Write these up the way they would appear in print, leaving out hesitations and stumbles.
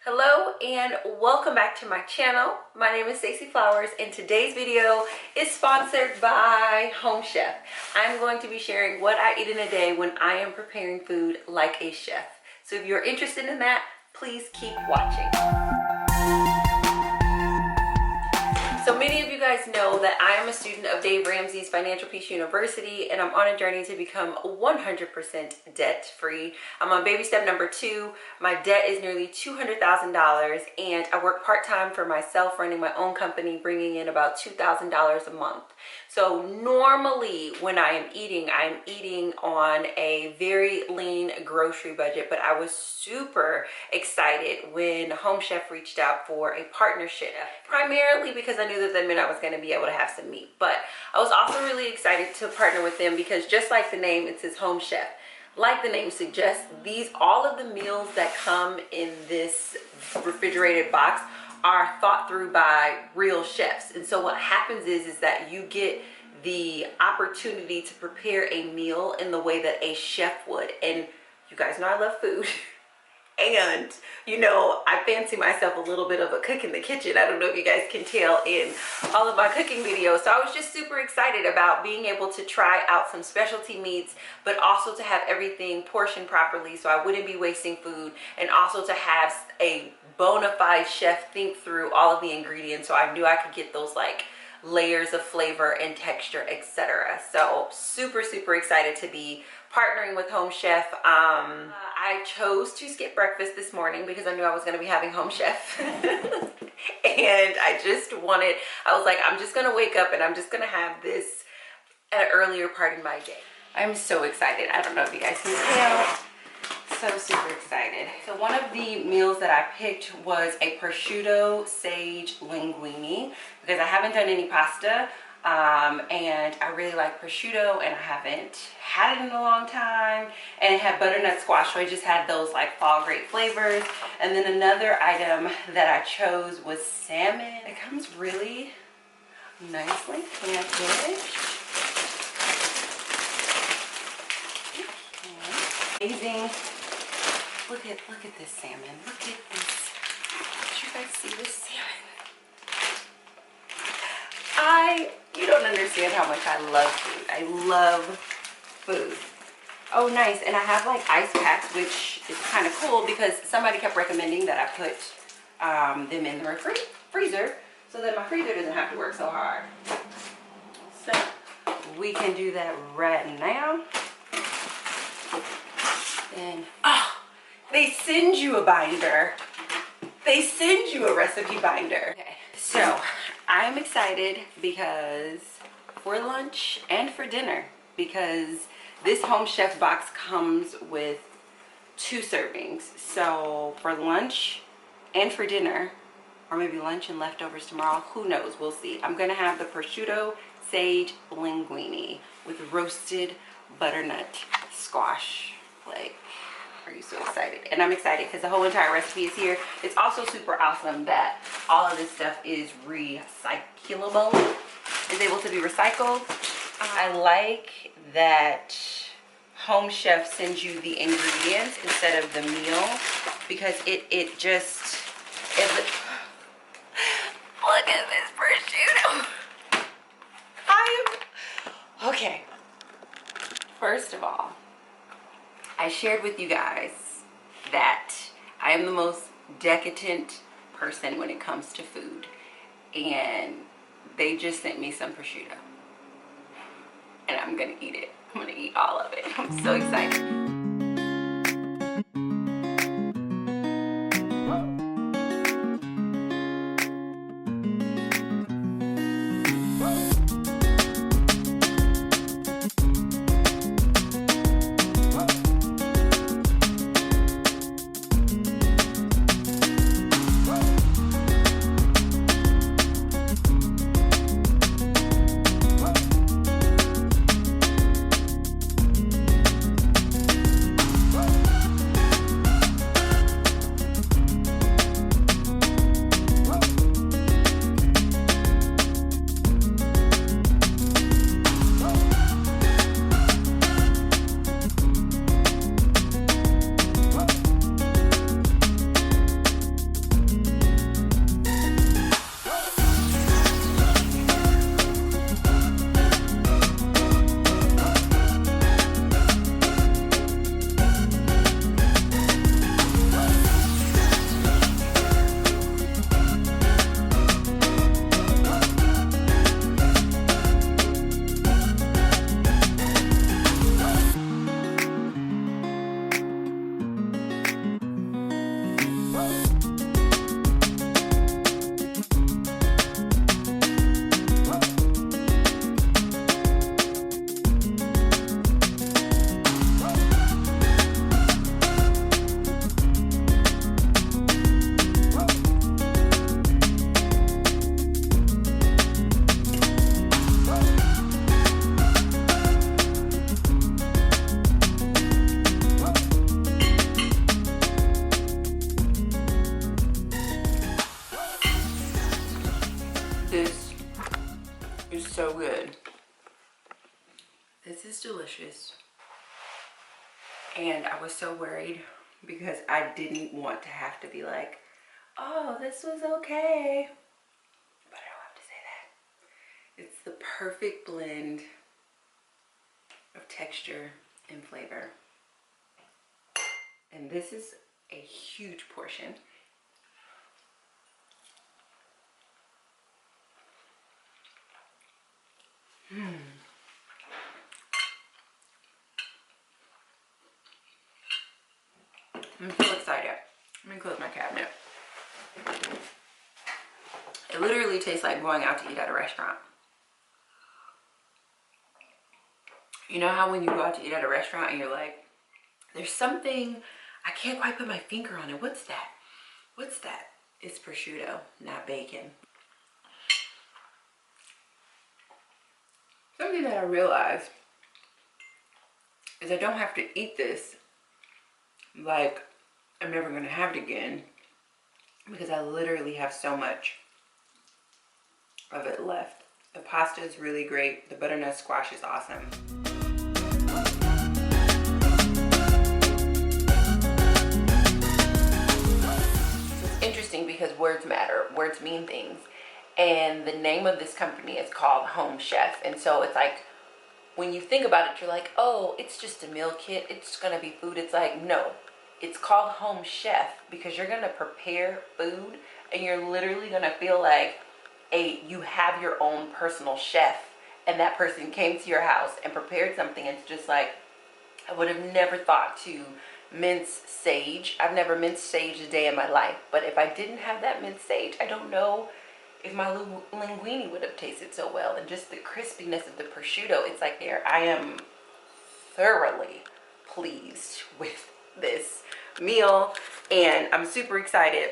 Hello and welcome back to my channel. My name is Stacey Flowers and today's video is sponsored by Home Chef. I'm going to be sharing what I eat in a day when I am preparing food like a chef. So if you're interested in that, please keep watching. So many of you guys know that I am a student of Dave Ramsey's Financial Peace University, and I'm on a journey to become 100% debt-free. I'm on baby step number 2. My debt is nearly $200,000, and I work part-time for myself, running my own company, bringing in about $2,000 a month. So normally when I'm eating on a very lean grocery budget, but I was super excited when Home Chef reached out for a partnership, primarily because I knew that meant I was going to be able to have some meat. But I was also really excited to partner with them because just like the name, it says Home Chef. Like the name suggests, all of the meals that come in this refrigerated box are thought through by real chefs. And so what happens is that you get the opportunity to prepare a meal in the way that a chef would. And you guys know I love food. And, you know, I fancy myself a little bit of a cook in the kitchen. I don't know if you guys can tell in all of my cooking videos. So I was just super excited about being able to try out some specialty meats, but also to have everything portioned properly so I wouldn't be wasting food, and also to have a bona fide chef think through all of the ingredients so I knew I could get those like layers of flavor and texture, etc. So super excited to be partnering with Home Chef. I chose to skip breakfast this morning because I knew I was going to be having Home Chef. And I was like, I'm just going to wake up and I'm just going to have this at an earlier part in my day. I'm so excited. I don't know if you guys can tell. So super excited. So one of the meals that I picked was a prosciutto sage linguine because I haven't done any pasta. And I really like prosciutto and I haven't had it in a long time, and it had butternut squash, so I just had those like fall grape flavors. And then another item that I chose was salmon. It comes really nicely packaged. Amazing. Look at this salmon. Look at this. Did you guys see this salmon? You don't understand how much I love food. I love food. Oh, nice. And I have like ice packs, which is kind of cool because somebody kept recommending that I put them in the freezer so that my freezer doesn't have to work so hard. So we can do that right now. And they send you a binder. They send you a recipe binder. Okay, so I'm excited because for lunch and for dinner, because this Home Chef box comes with 2 servings. So for lunch and for dinner, or maybe lunch and leftovers tomorrow, who knows, we'll see. I'm gonna have the prosciutto sage linguine with roasted butternut squash. Like, are you so excited? And I'm excited because the whole entire recipe is here. It's also super awesome that all of this stuff is recyclable, is able to be recycled. I like that Home Chef sends you the ingredients instead of the meal, because it look at this prosciutto. Okay. First of all, I shared with you guys that I am the most decadent person when it comes to food, and they just sent me some prosciutto and I'm gonna eat it. I'm gonna eat all of it. I'm so excited. so good. This is delicious. And I was so worried because I didn't want to have to be like, oh, this was okay. But I don't have to say that. It's the perfect blend of texture and flavor. And this is a huge portion. I'm so excited. Let me close my cabinet. It literally tastes like going out to eat at a restaurant. You know how when you go out to eat at a restaurant and you're like, there's something, I can't quite put my finger on it. What's that? What's that? It's prosciutto, not bacon. Something that I realized is I don't have to eat this like I'm never gonna have it again, because I literally have so much of it left. The pasta is really great. The butternut squash is awesome. It's interesting because words matter. Words mean things. And the name of this company is called Home Chef. And so it's like, when you think about it, you're like, oh, it's just a meal kit. It's gonna be food. It's like, no. It's called Home Chef because you're gonna prepare food and you're literally gonna feel like you have your own personal chef, and that person came to your house and prepared something. It's just like, I would have never thought to mince sage. I've never minced sage a day in my life, but if I didn't have that minced sage, I don't know if my linguine would have tasted so well. And just the crispiness of the prosciutto, it's like there. I am thoroughly pleased with this meal, and I'm super excited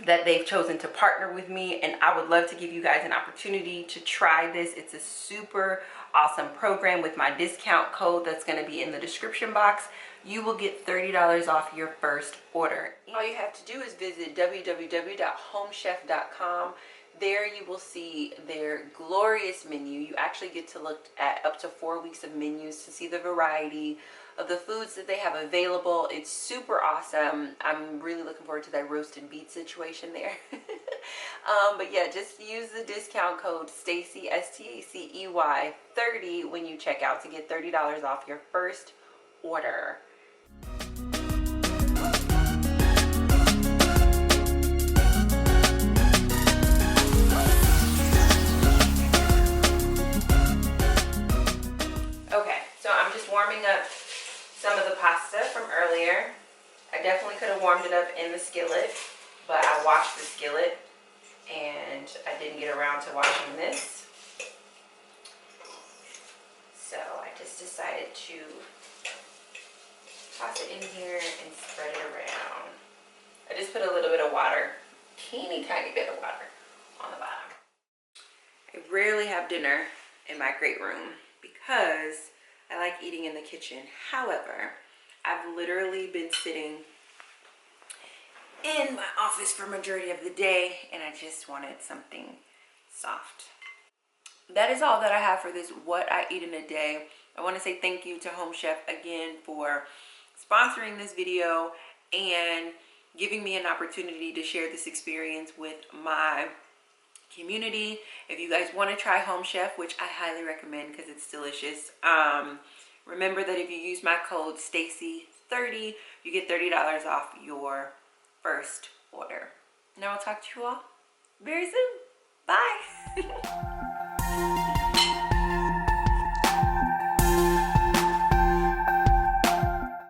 that they've chosen to partner with me, and I would love to give you guys an opportunity to try this. It's a super awesome program with my discount code that's going to be in the description box. You will get $30 off your first order. All you have to do is visit www.homechef.com. There you will see their glorious menu. You actually get to look at up to 4 weeks of menus to see the variety of the foods that they have available. It's super awesome. I'm really looking forward to that roasted beet situation there. But yeah, just use the discount code Stacey, S-T-A-C-E-Y 30 when you check out to get $30 off your first order. Okay, so I'm just warming up some of the pasta from earlier. I definitely could have warmed it up in the skillet, but I washed the skillet and I didn't get around to washing this. So I just decided to toss it in here and spread it around. I just put a little bit of water, teeny tiny bit of water on the bottom. I rarely have dinner in my great room because I like eating in the kitchen. However, I've literally been sitting in my office for majority of the day, and I just wanted something soft. That is all that I have for this What I Eat in a Day. I want to say thank you to Home Chef again for sponsoring this video and giving me an opportunity to share this experience with my community. If you guys want to try Home Chef, which I highly recommend because it's delicious, remember that if you use my code Stacey30, you get $30 off your first order. Now I'll talk to you all very soon. Bye.